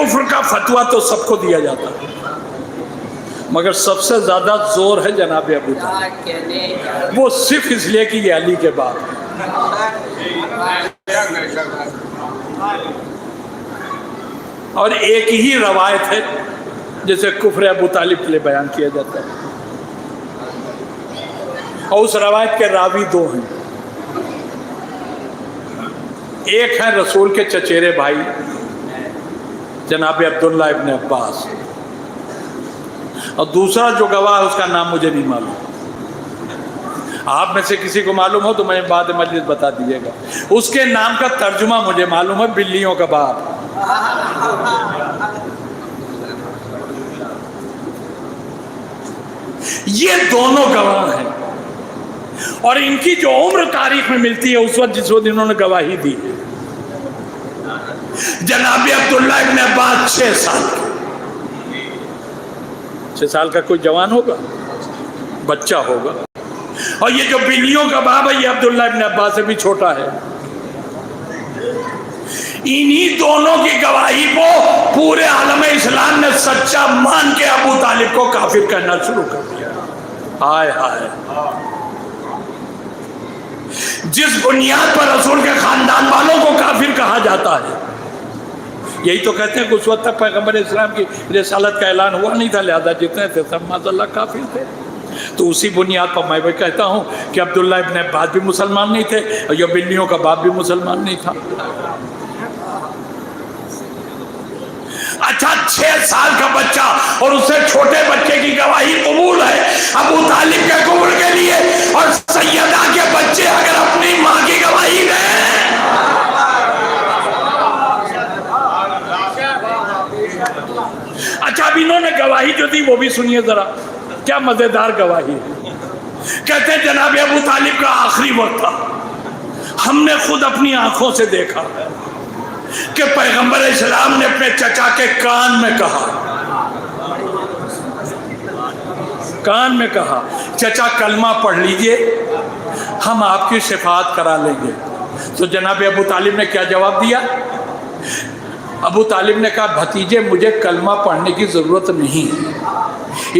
کفر کا فتویٰ تو سب کو دیا جاتا ہے، مگر سب سے زیادہ زور ہے جناب ابو طالب، وہ صرف اس لیے کہ یہ علی کے باپ ہے۔ اور ایک ہی روایت ہے جسے کفر ابو طالب کے لیے بیان کیا جاتا ہے، اور اس روایت کے راوی دو ہیں، ایک ہے رسول کے چچیرے بھائی جناب عبداللہ ابن عباس، اور دوسرا جو گواہ ہے اس کا نام مجھے نہیں معلوم، آپ میں سے کسی کو معلوم ہو تو میں بعد مجلس بتا دیجیے گا۔ اس کے نام کا ترجمہ مجھے معلوم ہے، بلیوں کا باپ۔ یہ دونوں گواہ ہیں، اور ان کی جو عمر تاریخ میں ملتی ہے اس وقت جس وقت انہوں نے گواہی دی، جناب عبداللہ ابن عباس 6 سال کے، 6 سال کا کوئی جوان ہوگا، بچہ ہوگا، اور یہ جو بلیوں کا باپ ہے یہ عبداللہ ابن عباس سے بھی چھوٹا ہے۔ انہی دونوں کی گواہی کو پورے عالم اسلام نے سچا مان کے ابو طالب کو کافر کہنا شروع کر دیا۔ ہائے ہائے، جس بنیاد پر رسول کے خاندان والوں کو کافر کہا جاتا ہے، یہی تو کہتے ہیں کہ اس وقت تک پیغمبر اسلام کی رسالت کا اعلان ہوا نہیں تھا، لہذا جتنے تھے سب معاذ اللہ کافر تھے۔ تو اسی بنیاد پر میں بھی کہتا ہوں کہ عبداللہ ابن عباس بھی مسلمان نہیں تھے، اور یہ بلیوں کا باپ بھی مسلمان نہیں تھا۔ اچھا، 6 سال کا بچہ اور اس سے چھوٹے بچے کی گواہی قبول ہے ابو طالب کے قبول کے لیے، اور سیدہ کے بچے اگر اپنی ماں کی گواہی دیں، اچھا اب انہوں نے گواہی جو دی وہ بھی سنیے ذرا، کیا مزیدار گواہی ہے۔ کہتے ہیں جناب ابو طالب کا آخری وقت تھا، ہم نے خود اپنی آنکھوں سے دیکھا کہ پیغمبر اسلام نے اپنے چچا کے کان میں کہا چچا کلمہ پڑھ لیجئے، ہم آپ کی شفاعت کرا لیں گے۔ تو جناب ابو طالب نے کیا جواب دیا؟ ابو طالب نے کہا بھتیجے مجھے کلمہ پڑھنے کی ضرورت نہیں ہے،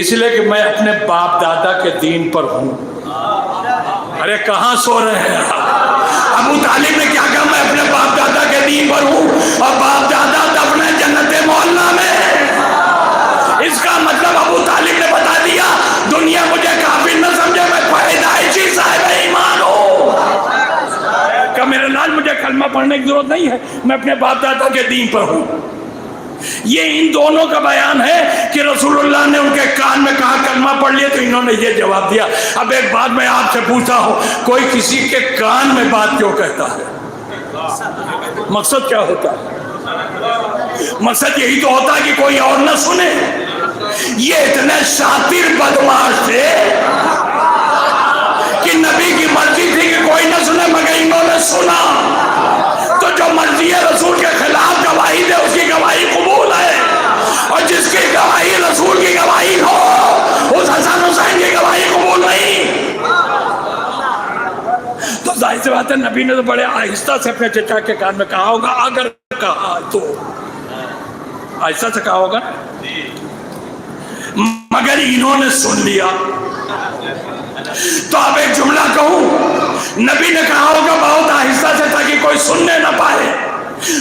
اس لیے کہ میں اپنے باپ دادا کے دین پر ہوں۔ ارے کہاں سو رہے ہیں؟ ابو طالب نے کیا کہا؟ میں اپنے باپ دادا کے دین پر ہوں، اور باپ دادا دفن جنت معلیٰ میں۔ اس کا مطلب ابو طالب نے بتا دیا دنیا مجھے کافر نہ سمجھے، میں پیدائشی صاحب ایمان ہوں، کہ میرے لال مجھے کلمہ پڑھنے کی ضرورت نہیں ہے، میں اپنے باپ دادا کے دین پر ہوں۔ یہ ان دونوں کا بیان ہے کہ رسول اللہ نے ان کے کان میں کہا کلمہ پڑھ لیا، تو انہوں نے یہ جواب دیا۔ اب ایک بات میں آپ سے پوچھتا ہوں، کوئی کسی کے کان میں بات کیوں کہتا ہے؟ مقصد کیا ہوتا ہے؟ مقصد یہی تو ہوتا ہے کہ کوئی اور نہ سنے۔ یہ اتنے شاطر بدماش تھے کہ نبی کی مرضی تھی کہ کوئی نہ سنے، مگر انہوں نے سنا۔ تو جو مرضی رسول کے خلاف گواہی دے اس کی گواہی قبول ہے، اور جس کی گواہی رسول کی گواہی ہو اس حسن حسین کی گواہی قبول نہیں۔ تو ظاہر سی بات ہے نبی نے تو بڑے آہستہ سے اپنے چچا کے کان میں کہا ہوگا، اگر کہا تو آہستہ سے کہا ہوگا، مگر انہوں نے سن لیا۔ تو اب ایک جملہ کہوں، نبی نے کہا ہوگا بہت آہستہ سے تاکہ کوئی سننے نہ پائے،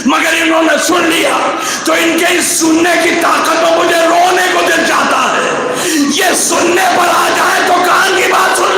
مگر انہوں نے سن لیا۔ تو ان کے اس سننے کی طاقت میں مجھے رونے کو دل چاہتا ہے۔ یہ سننے پر آ جائے تو کان کی بات سن